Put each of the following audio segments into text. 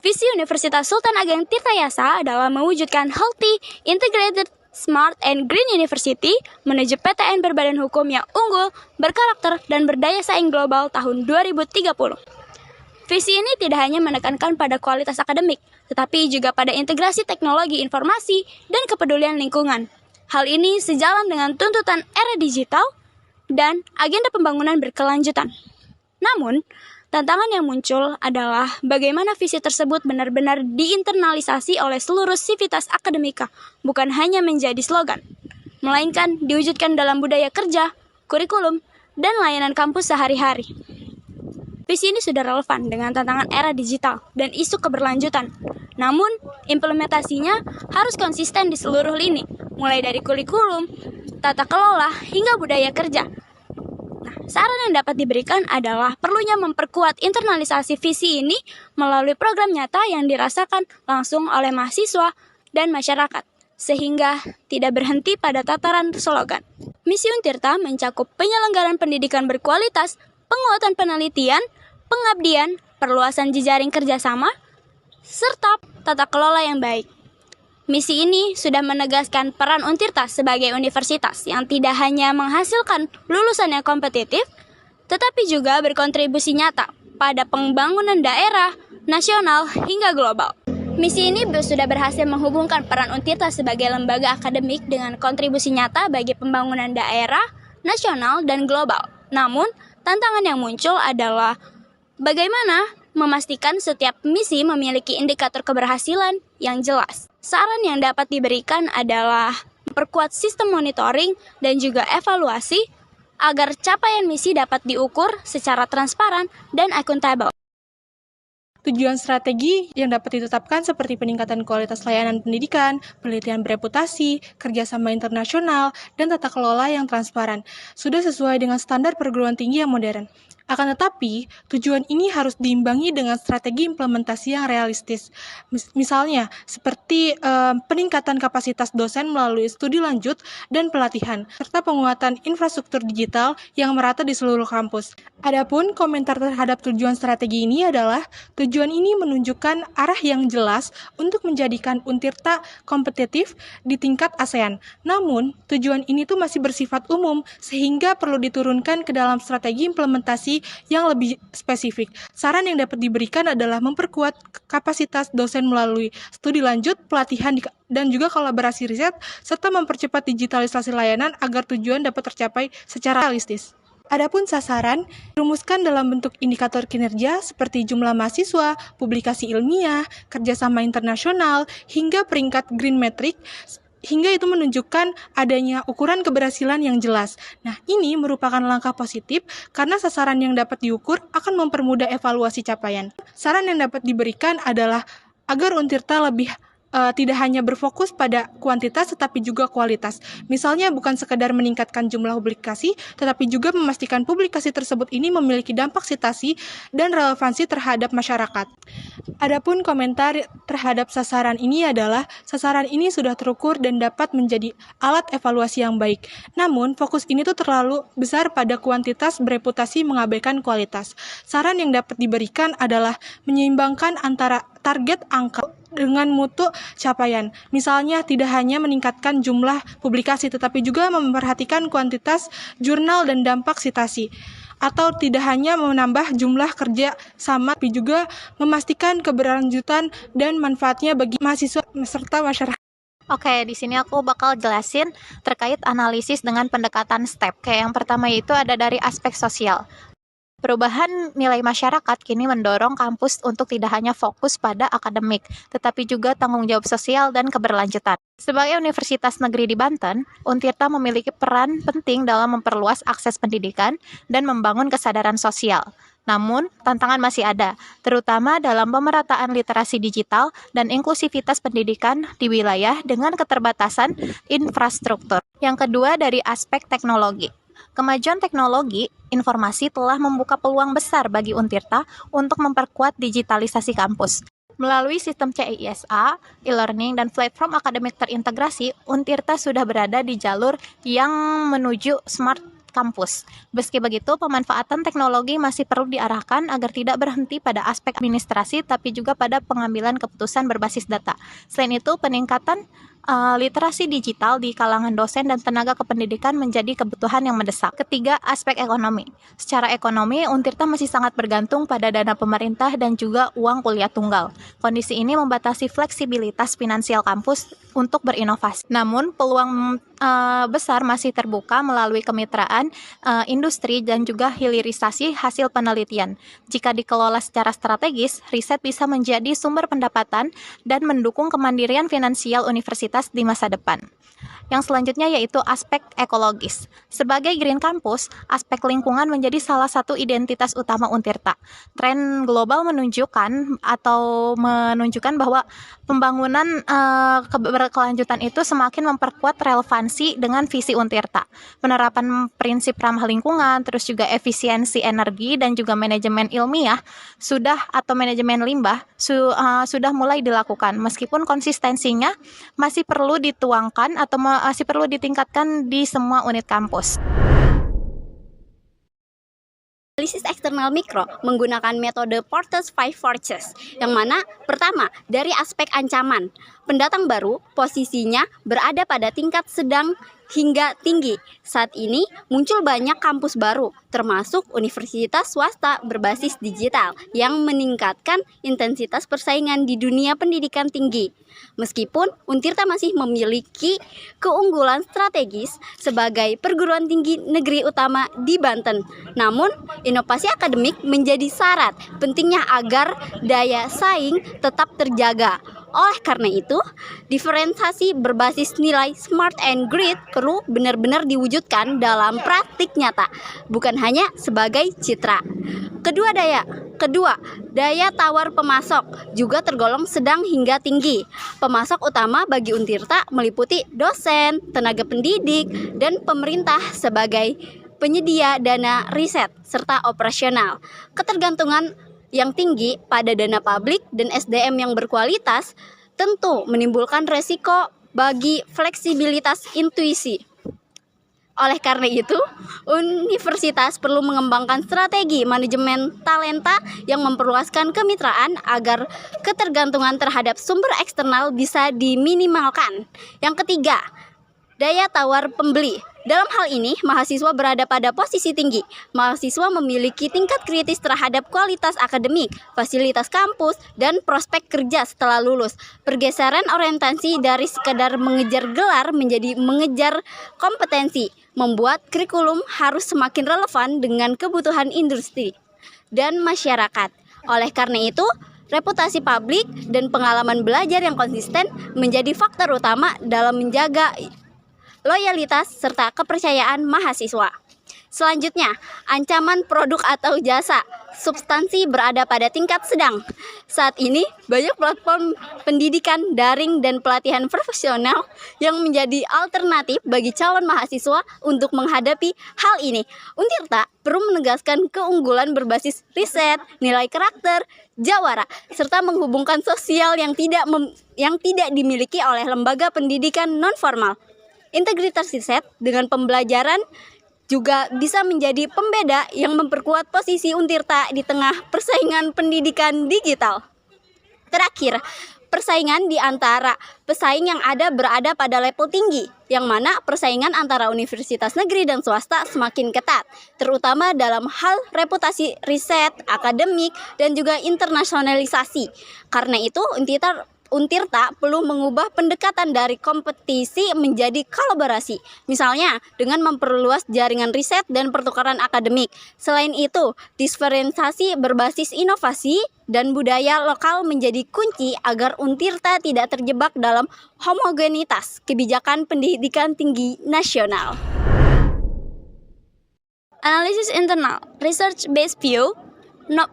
Visi Universitas Sultan Ageng Tirtayasa adalah mewujudkan healthy, integrated, smart, and green university menuju PTN berbadan hukum yang unggul, berkarakter, dan berdaya saing global tahun 2030. Visi ini tidak hanya menekankan pada kualitas akademik, tetapi juga pada integrasi teknologi informasi dan kepedulian lingkungan. Hal ini sejalan dengan tuntutan era digital dan agenda pembangunan berkelanjutan. Namun, tantangan yang muncul adalah bagaimana visi tersebut benar-benar diinternalisasi oleh seluruh sivitas akademika, bukan hanya menjadi slogan, melainkan diwujudkan dalam budaya kerja, kurikulum, dan layanan kampus sehari-hari. Visi ini sudah relevan dengan tantangan era digital dan isu keberlanjutan. Namun, implementasinya harus konsisten di seluruh lini, mulai dari kurikulum, tata kelola, hingga budaya kerja. Saran yang dapat diberikan adalah perlunya memperkuat internalisasi visi ini melalui program nyata yang dirasakan langsung oleh mahasiswa dan masyarakat, sehingga tidak berhenti pada tataran slogan. Misi Untirta mencakup penyelenggaraan pendidikan berkualitas, penguatan penelitian, pengabdian, perluasan jejaring kerjasama, serta tata kelola yang baik. Misi ini sudah menegaskan peran Untirta sebagai universitas yang tidak hanya menghasilkan lulusan yang kompetitif, tetapi juga berkontribusi nyata pada pembangunan daerah, nasional, hingga global. Misi ini sudah berhasil menghubungkan peran Untirta sebagai lembaga akademik dengan kontribusi nyata bagi pembangunan daerah, nasional, dan global. Namun, tantangan yang muncul adalah bagaimana memastikan setiap misi memiliki indikator keberhasilan yang jelas. Saran yang dapat diberikan adalah memperkuat sistem monitoring dan juga evaluasi agar capaian misi dapat diukur secara transparan dan akuntabel. Tujuan strategi yang dapat ditetapkan seperti peningkatan kualitas layanan pendidikan, penelitian bereputasi, kerjasama internasional, dan tata kelola yang transparan, sudah sesuai dengan standar perguruan tinggi yang modern. Akan tetapi, tujuan ini harus diimbangi dengan strategi implementasi yang realistis. Misalnya, seperti peningkatan kapasitas dosen melalui studi lanjut dan pelatihan, serta penguatan infrastruktur digital yang merata di seluruh kampus. Adapun komentar terhadap tujuan strategi ini adalah, tujuan ini menunjukkan arah yang jelas untuk menjadikan Untirta kompetitif di tingkat ASEAN. Namun, tujuan ini tuh masih bersifat umum, sehingga perlu diturunkan ke dalam strategi implementasi yang lebih spesifik. Saran yang dapat diberikan adalah memperkuat kapasitas dosen melalui studi lanjut, pelatihan, dan juga kolaborasi riset, serta mempercepat digitalisasi layanan agar tujuan dapat tercapai secara realistis. Adapun sasaran dirumuskan dalam bentuk indikator kinerja seperti jumlah mahasiswa, publikasi ilmiah, kerjasama internasional, hingga peringkat Green Metric, hingga itu menunjukkan adanya ukuran keberhasilan yang jelas. Nah, ini merupakan langkah positif karena sasaran yang dapat diukur akan mempermudah evaluasi capaian. Saran yang dapat diberikan adalah agar Untirta lebih tidak hanya berfokus pada kuantitas tetapi juga kualitas. Misalnya bukan sekedar meningkatkan jumlah publikasi, tetapi juga memastikan publikasi tersebut ini memiliki dampak sitasi dan relevansi terhadap masyarakat. Adapun komentar terhadap sasaran ini adalah, sasaran ini sudah terukur dan dapat menjadi alat evaluasi yang baik. Namun, fokus ini tuh terlalu besar pada kuantitas bereputasi mengabaikan kualitas. Saran yang dapat diberikan adalah menyeimbangkan antara target angka dengan mutu capaian. Misalnya tidak hanya meningkatkan jumlah publikasi tetapi juga memperhatikan kuantitas jurnal dan dampak sitasi. Atau tidak hanya menambah jumlah kerja sama tapi juga memastikan keberlanjutan dan manfaatnya bagi mahasiswa serta masyarakat. Oke, di sini aku bakal jelasin terkait analisis dengan pendekatan STEP. Kayak yang pertama itu ada dari aspek sosial. Perubahan nilai masyarakat kini mendorong kampus untuk tidak hanya fokus pada akademik, tetapi juga tanggung jawab sosial dan keberlanjutan. Sebagai Universitas Negeri di Banten, Untirta memiliki peran penting dalam memperluas akses pendidikan dan membangun kesadaran sosial. Namun, tantangan masih ada, terutama dalam pemerataan literasi digital dan inklusivitas pendidikan di wilayah dengan keterbatasan infrastruktur. Yang kedua dari aspek teknologi. Kemajuan teknologi informasi telah membuka peluang besar bagi Untirta untuk memperkuat digitalisasi kampus. Melalui sistem CISA, e-learning, dan platform akademik terintegrasi, Untirta sudah berada di jalur yang menuju smart kampus. Meski begitu, pemanfaatan teknologi masih perlu diarahkan agar tidak berhenti pada aspek administrasi, tapi juga pada pengambilan keputusan berbasis data. Selain itu, peningkatan literasi digital di kalangan dosen dan tenaga kependidikan menjadi kebutuhan yang mendesak. Ketiga, aspek ekonomi. Secara ekonomi, Untirta masih sangat bergantung pada dana pemerintah dan juga uang kuliah tunggal. Kondisi ini membatasi fleksibilitas finansial kampus untuk berinovasi. Namun, peluang besar masih terbuka melalui kemitraan industri dan juga hilirisasi hasil penelitian. Jika dikelola secara strategis, riset bisa menjadi sumber pendapatan dan mendukung kemandirian finansial universitas di masa depan. Yang selanjutnya yaitu aspek ekologis. Sebagai Green Campus, aspek lingkungan menjadi salah satu identitas utama Untirta. Tren global menunjukkan bahwa pembangunan berkelanjutan itu semakin memperkuat relevansi dengan visi Untirta. Penerapan prinsip ramah lingkungan, terus juga efisiensi energi dan juga manajemen ilmiah manajemen limbah sudah mulai dilakukan, meskipun konsistensinya masih perlu dituangkan atau masih perlu ditingkatkan di semua unit kampus. Analisis eksternal mikro menggunakan metode Porter's Five Forces, yang mana pertama, dari aspek ancaman. Pendatang baru posisinya berada pada tingkat sedang hingga tinggi. Saat ini muncul banyak kampus baru, termasuk universitas swasta berbasis digital yang meningkatkan intensitas persaingan di dunia pendidikan tinggi. Meskipun Untirta masih memiliki keunggulan strategis sebagai perguruan tinggi negeri utama di Banten, namun inovasi akademik menjadi syarat pentingnya agar daya saing tetap terjaga. Oleh karena itu, diferensiasi berbasis nilai SMART and GRID perlu benar-benar diwujudkan dalam praktik nyata, bukan hanya sebagai citra. Kedua, daya tawar pemasok juga tergolong sedang hingga tinggi. Pemasok utama bagi Untirta meliputi dosen, tenaga pendidik, dan pemerintah sebagai penyedia dana riset serta operasional. Ketergantungan yang tinggi pada dana publik dan SDM yang berkualitas tentu menimbulkan resiko bagi fleksibilitas intuisi. Oleh karena itu, universitas perlu mengembangkan strategi manajemen talenta yang memperluaskan kemitraan agar ketergantungan terhadap sumber eksternal bisa diminimalkan. Yang ketiga, daya tawar pembeli. Dalam hal ini, mahasiswa berada pada posisi tinggi. Mahasiswa memiliki tingkat kritis terhadap kualitas akademik, fasilitas kampus, dan prospek kerja setelah lulus. Pergeseran orientasi dari sekadar mengejar gelar menjadi mengejar kompetensi, membuat kurikulum harus semakin relevan dengan kebutuhan industri dan masyarakat. Oleh karena itu, reputasi publik dan pengalaman belajar yang konsisten menjadi faktor utama dalam menjaga loyalitas serta kepercayaan mahasiswa. Selanjutnya, ancaman produk atau jasa. Substansi berada pada tingkat sedang. Saat ini, banyak platform pendidikan daring dan pelatihan profesional yang menjadi alternatif bagi calon mahasiswa untuk menghadapi hal ini. Untirta perlu menegaskan keunggulan berbasis riset, nilai karakter, jawara, serta menghubungkan sosial yang tidak dimiliki oleh lembaga pendidikan non-formal. Integritas riset dengan pembelajaran juga bisa menjadi pembeda yang memperkuat posisi Untirta di tengah persaingan pendidikan digital. Terakhir, persaingan di antara pesaing yang berada pada level tinggi, yang mana persaingan antara universitas negeri dan swasta semakin ketat, terutama dalam hal reputasi riset, akademik, dan juga internasionalisasi. Karena itu, Untirta perlu mengubah pendekatan dari kompetisi menjadi kolaborasi, misalnya dengan memperluas jaringan riset dan pertukaran akademik. Selain itu, diferensiasi berbasis inovasi dan budaya lokal menjadi kunci agar Untirta tidak terjebak dalam homogenitas kebijakan pendidikan tinggi nasional. Analisis internal, research-based view.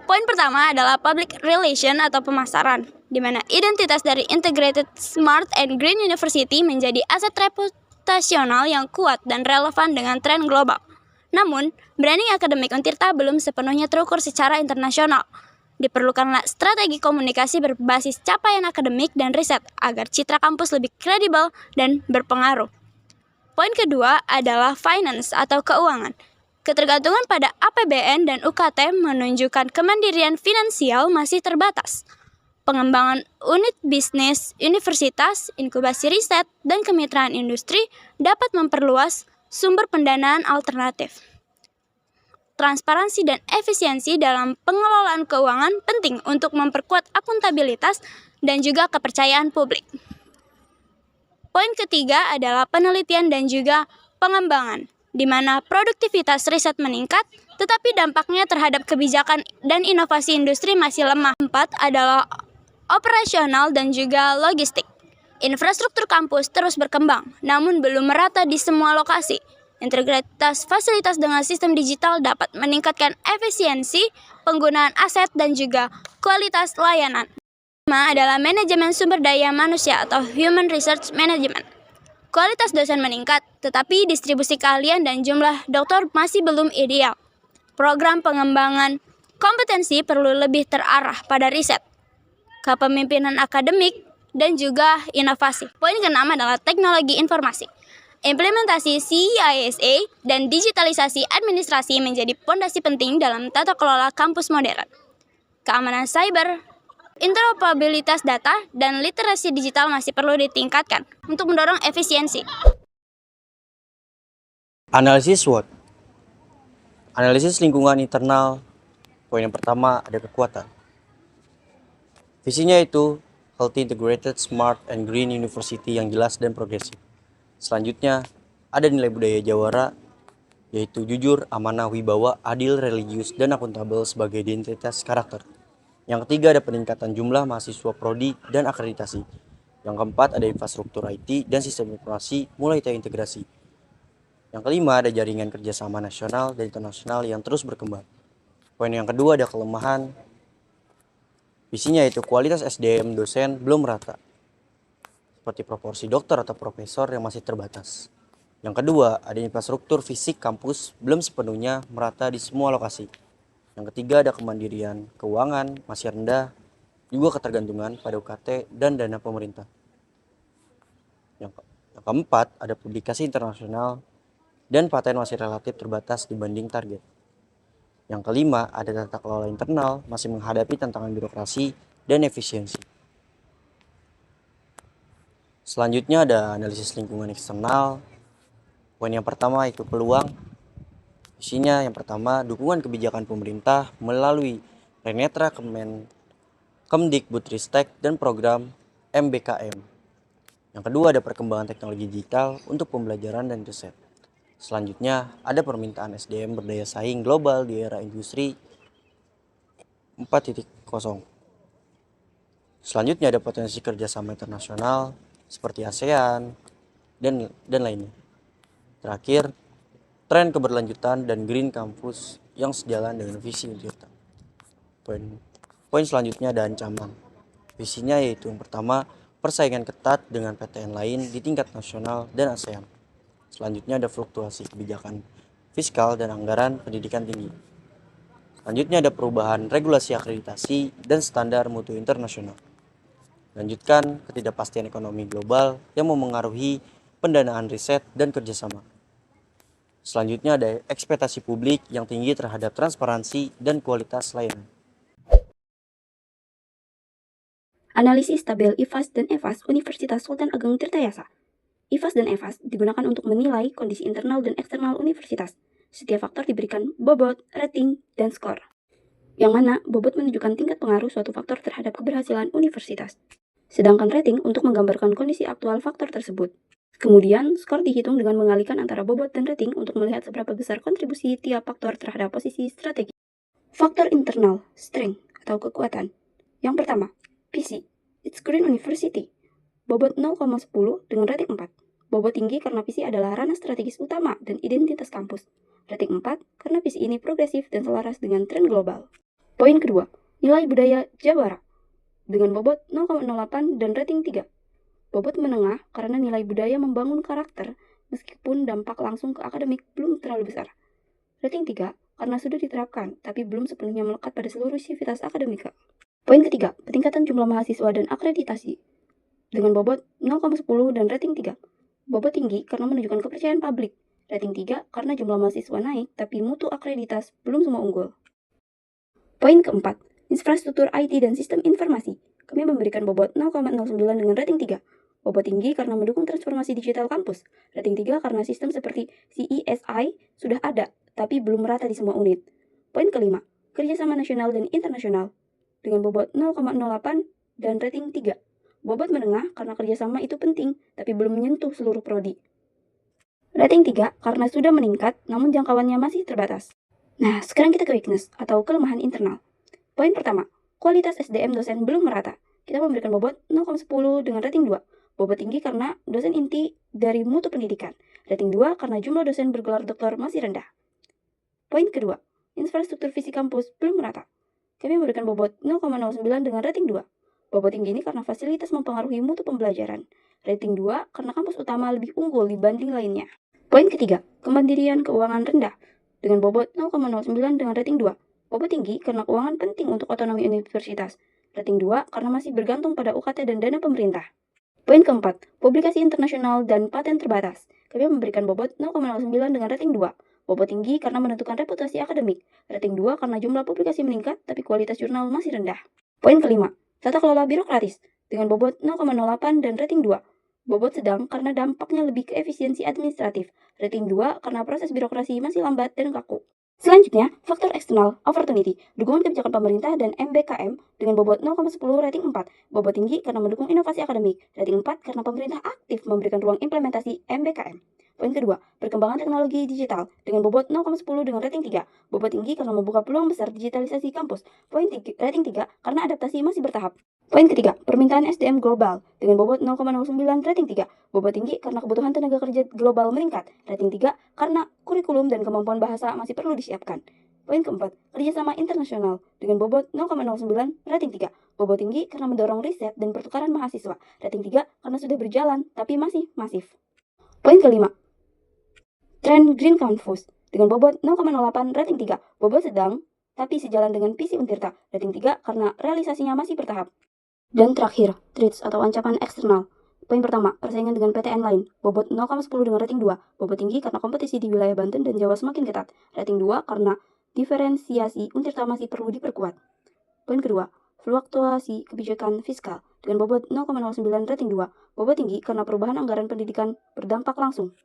Poin pertama adalah public relation atau pemasaran, di mana identitas dari Integrated Smart and Green University menjadi aset reputasional yang kuat dan relevan dengan tren global. Namun, branding akademik Untirta belum sepenuhnya terukur secara internasional. Diperlukanlah strategi komunikasi berbasis capaian akademik dan riset agar citra kampus lebih kredibel dan berpengaruh. Poin kedua adalah finance atau keuangan, Ketergantungan pada APBN dan UKT menunjukkan kemandirian finansial masih terbatas. Pengembangan unit bisnis, universitas, inkubasi riset, dan kemitraan industri dapat memperluas sumber pendanaan alternatif. Transparansi dan efisiensi dalam pengelolaan keuangan penting untuk memperkuat akuntabilitas dan juga kepercayaan publik. Poin ketiga adalah penelitian dan juga pengembangan, di mana produktivitas riset meningkat, tetapi dampaknya terhadap kebijakan dan inovasi industri masih lemah. 4 adalah operasional dan juga logistik. Infrastruktur kampus terus berkembang, namun belum merata di semua lokasi. Integritas fasilitas dengan sistem digital dapat meningkatkan efisiensi, penggunaan aset, dan juga kualitas layanan. 5 adalah manajemen sumber daya manusia atau Human Research Management. Kualitas dosen meningkat, tetapi distribusi keahlian dan jumlah doktor masih belum ideal. Program pengembangan kompetensi perlu lebih terarah pada riset, kepemimpinan akademik, dan juga inovasi. Poin keenam adalah teknologi informasi. Implementasi CISA dan digitalisasi administrasi menjadi fondasi penting dalam tata kelola kampus modern. Keamanan cyber, interoperabilitas data, dan literasi digital masih perlu ditingkatkan untuk mendorong efisiensi. Analisis SWOT. Analisis lingkungan internal. Poin yang pertama ada kekuatan. Visinya itu Healthy, Integrated, Smart, and Green University yang jelas dan progresif. Selanjutnya ada nilai budaya Jawara, yaitu jujur, amanah, wibawa, adil, religius, dan akuntabel sebagai identitas karakter. Yang ketiga ada peningkatan jumlah mahasiswa prodi dan akreditasi. Yang keempat ada infrastruktur IT dan sistem informasi mulai terintegrasi. Yang kelima ada jaringan kerjasama nasional dan internasional yang terus berkembang. Poin yang kedua ada kelemahan. Visinya yaitu kualitas SDM dosen belum merata, seperti proporsi dokter atau profesor yang masih terbatas. Yang kedua ada infrastruktur fisik kampus belum sepenuhnya merata di semua lokasi. Yang ketiga ada kemandirian keuangan masih rendah, juga ketergantungan pada UKT dan dana pemerintah. Yang keempat ada publikasi internasional dan paten masih relatif terbatas dibanding target. Yang kelima ada tata kelola internal masih menghadapi tantangan birokrasi dan efisiensi. Selanjutnya ada analisis lingkungan eksternal. Poin yang pertama itu peluang. Isinya yang pertama, dukungan kebijakan pemerintah melalui Renetra, Kemdikbudristek, dan program MBKM. Yang kedua ada perkembangan teknologi digital untuk pembelajaran dan riset. Selanjutnya ada permintaan SDM berdaya saing global di era industri 4.0. Selanjutnya ada potensi kerjasama internasional seperti ASEAN dan lainnya. Terakhir, tren keberlanjutan dan green campus yang sejalan dengan visi Untirta. Poin selanjutnya ada ancaman. Visinya yaitu yang pertama, persaingan ketat dengan PTN lain di tingkat nasional dan ASEAN. Selanjutnya ada fluktuasi kebijakan fiskal dan anggaran pendidikan tinggi. Selanjutnya ada perubahan regulasi akreditasi dan standar mutu internasional. Lanjutkan ketidakpastian ekonomi global yang memengaruhi pendanaan riset dan kerjasama. Selanjutnya ada ekspektasi publik yang tinggi terhadap transparansi dan kualitas layanan. Analisis tabel IFAS dan EFAS Universitas Sultan Ageng Tirtayasa. IFAS dan EFAS digunakan untuk menilai kondisi internal dan eksternal universitas. Setiap faktor diberikan bobot, rating, dan skor. Yang mana bobot menunjukkan tingkat pengaruh suatu faktor terhadap keberhasilan universitas. Sedangkan rating untuk menggambarkan kondisi aktual faktor tersebut. Kemudian, skor dihitung dengan mengalihkan antara bobot dan rating untuk melihat seberapa besar kontribusi tiap faktor terhadap posisi strategi. Faktor internal, strength atau kekuatan. Yang pertama, PC, It's Green University. Bobot 0,10 dengan rating 4. Bobot tinggi karena PC adalah ranah strategis utama dan identitas kampus. Rating 4 karena PC ini progresif dan selaras dengan tren global. Poin kedua, nilai budaya Jawara. Dengan bobot 0,08 dan rating 3. Bobot menengah karena nilai budaya membangun karakter meskipun dampak langsung ke akademik belum terlalu besar. Rating 3 karena sudah diterapkan tapi belum sepenuhnya melekat pada seluruh sivitas akademika. Poin ketiga, peningkatan jumlah mahasiswa dan akreditasi. Dengan bobot 0,10 dan rating 3. Bobot tinggi karena menunjukkan kepercayaan publik. Rating 3 karena jumlah mahasiswa naik, tapi mutu akreditas belum semua unggul. Poin keempat, infrastruktur IT dan sistem informasi. Kami memberikan bobot 0,09 dengan rating 3. Bobot tinggi karena mendukung transformasi digital kampus. Rating 3 karena sistem seperti CESI sudah ada, tapi belum merata di semua unit. Poin kelima, kerjasama nasional dan internasional. Dengan bobot 0,08 dan rating 3. Bobot menengah karena kerjasama itu penting, tapi belum menyentuh seluruh prodi. Rating 3 karena sudah meningkat, namun jangkauannya masih terbatas. Nah, sekarang kita ke weakness atau kelemahan internal. Poin pertama, kualitas SDM dosen belum merata. Kita memberikan bobot 0,10 dengan rating 2. Bobot tinggi karena dosen inti dari mutu pendidikan. Rating 2 karena jumlah dosen bergelar doktor masih rendah. Poin kedua, infrastruktur fisik kampus belum merata. Kami memberikan bobot 0,09 dengan rating 2. Bobot tinggi ini karena fasilitas mempengaruhi mutu pembelajaran. Rating 2 karena kampus utama lebih unggul dibanding lainnya. Poin ketiga, kemandirian keuangan rendah. Dengan bobot 0,09 dengan rating 2. Bobot tinggi karena keuangan penting untuk otonomi universitas. Rating 2 karena masih bergantung pada UKT dan dana pemerintah. Poin keempat, publikasi internasional dan paten terbatas. Kami memberikan bobot 0,09 dengan rating 2. Bobot tinggi karena menentukan reputasi akademik. Rating 2 karena jumlah publikasi meningkat tapi kualitas jurnal masih rendah. Poin kelima, tata kelola birokratis. Dengan bobot 0,08 dan rating 2. Bobot sedang karena dampaknya lebih ke efisiensi administratif. Rating 2 karena proses birokrasi masih lambat dan kaku. Selanjutnya, faktor eksternal, opportunity, dukungan kebijakan pemerintah dan MBKM dengan bobot 0,10 rating 4. Bobot tinggi karena mendukung inovasi akademik. Rating 4 karena pemerintah aktif memberikan ruang implementasi MBKM. Poin kedua, perkembangan teknologi digital dengan bobot 0,10 dengan rating 3. Bobot tinggi karena membuka peluang besar digitalisasi kampus. Rating 3 karena adaptasi masih bertahap. Poin ketiga, permintaan SDM global dengan bobot 0,09 rating 3. Bobot tinggi karena kebutuhan tenaga kerja global meningkat. Rating 3 karena kurikulum dan kemampuan bahasa masih perlu disiapkan. Poin keempat, kerjasama internasional dengan bobot 0,09 rating 3. Bobot tinggi karena mendorong riset dan pertukaran mahasiswa. Rating 3 karena sudah berjalan tapi masih masif. Poin kelima, tren Green Campus dengan bobot 0,08 rating 3. Bobot sedang tapi sejalan dengan visi Untirta. Rating 3 karena realisasinya masih bertahap. Dan terakhir, threats atau ancaman eksternal. Poin pertama, persaingan dengan PTN lain. Bobot 0,10 dengan rating 2. Bobot tinggi karena kompetisi di wilayah Banten dan Jawa semakin ketat. Rating 2 karena diferensiasi Untirta masih perlu diperkuat. Poin kedua, fluktuasi kebijakan fiskal dengan bobot 0,09 rating 2. Bobot tinggi karena perubahan anggaran pendidikan berdampak langsung.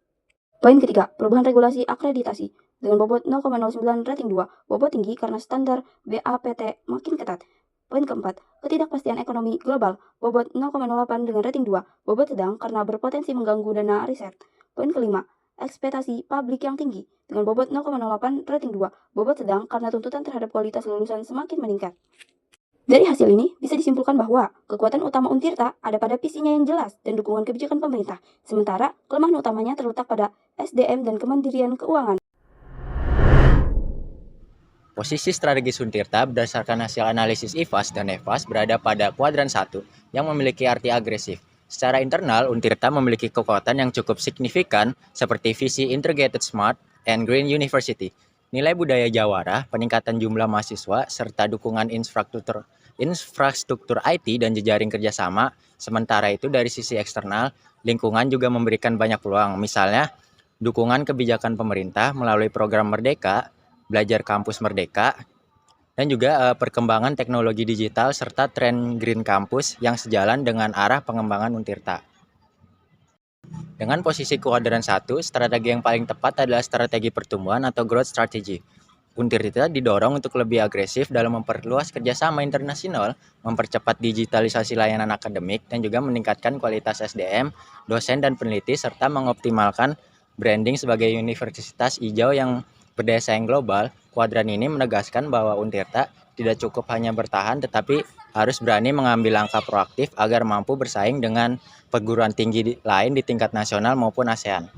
Poin ketiga, perubahan regulasi akreditasi dengan bobot 0,09 rating 2. Bobot tinggi karena standar BAPT makin ketat. Poin keempat, ketidakpastian ekonomi global, bobot 0,08 dengan rating 2, bobot sedang karena berpotensi mengganggu dana riset. Poin kelima, ekspektasi publik yang tinggi, dengan bobot 0,08 rating 2, bobot sedang karena tuntutan terhadap kualitas lulusan semakin meningkat. Dari hasil ini, bisa disimpulkan bahwa kekuatan utama Untirta ada pada visinya yang jelas dan dukungan kebijakan pemerintah, sementara kelemahan utamanya terletak pada SDM dan kemandirian keuangan. Posisi strategis Untirta berdasarkan hasil analisis IFAS dan EFAS berada pada kuadran 1 yang memiliki arti agresif. Secara internal, Untirta memiliki kekuatan yang cukup signifikan seperti visi Integrated Smart and Green University, nilai budaya jawara, peningkatan jumlah mahasiswa, serta dukungan infrastruktur IT dan jejaring kerjasama. Sementara itu dari sisi eksternal, lingkungan juga memberikan banyak peluang, misalnya dukungan kebijakan pemerintah melalui program Merdeka, Belajar Kampus Merdeka, dan juga perkembangan teknologi digital serta tren Green Campus yang sejalan dengan arah pengembangan Untirta. Dengan posisi kuadran 1, strategi yang paling tepat adalah strategi pertumbuhan atau growth strategy. Untirta didorong untuk lebih agresif dalam memperluas kerjasama internasional, mempercepat digitalisasi layanan akademik, dan juga meningkatkan kualitas SDM, dosen, dan peneliti, serta mengoptimalkan branding sebagai universitas hijau yang berdaya saing global. Kuadran ini menegaskan bahwa Untirta tidak cukup hanya bertahan, tetapi harus berani mengambil langkah proaktif agar mampu bersaing dengan perguruan tinggi lain di tingkat nasional maupun ASEAN.